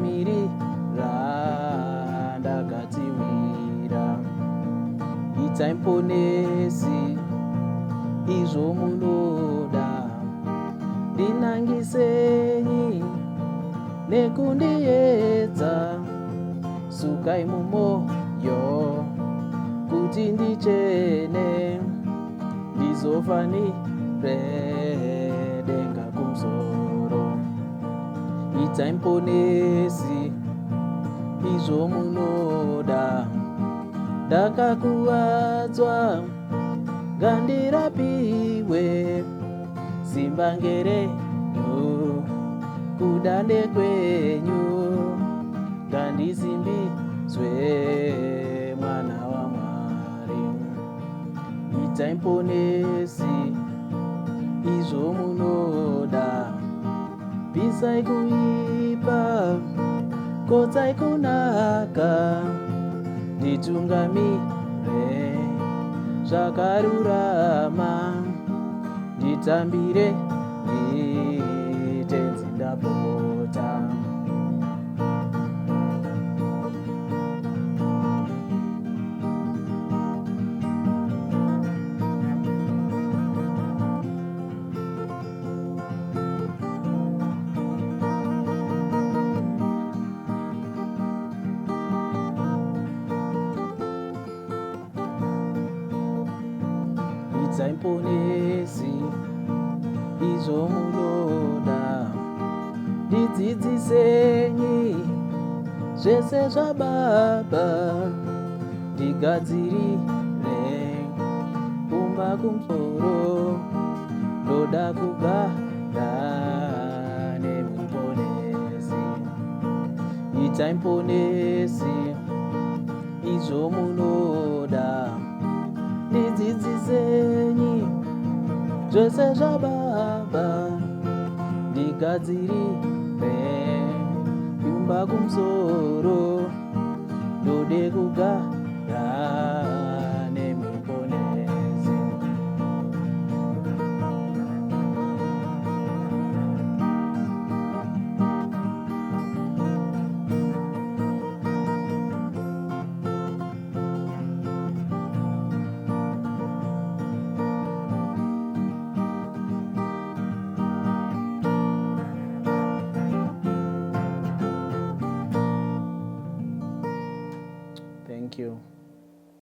ndamirira ndakadziwira. Itai muponesi izvo munoda, ndinangisenyi nekundiedza. Sukai mumwoyo kuti ndichene, ndizofanire denga kumusoro. Itai muponesi izvo munoda, ndakakuwadzwa ngandirapiwe. Simba ngerenyu kuda ndekwenyu, ngandisimbiswe mwana waMwari. Itai muponesi izvo munoda, bvisai kuipa, kodzai kunaka, nditungamire zvakarurama, nditambire tenzi ndapota. Itai muponesi izvo munoda, ndidzidzisenyi zvese zvaBaba, ndigadzirire kumba kumusoro. Ndoda kugara nemuponesi. Itai muponesi izvo munoda, ndidzidzisenyi zvese zvaBaba, ndigadzirire kumba kumusoro. Ndode kugara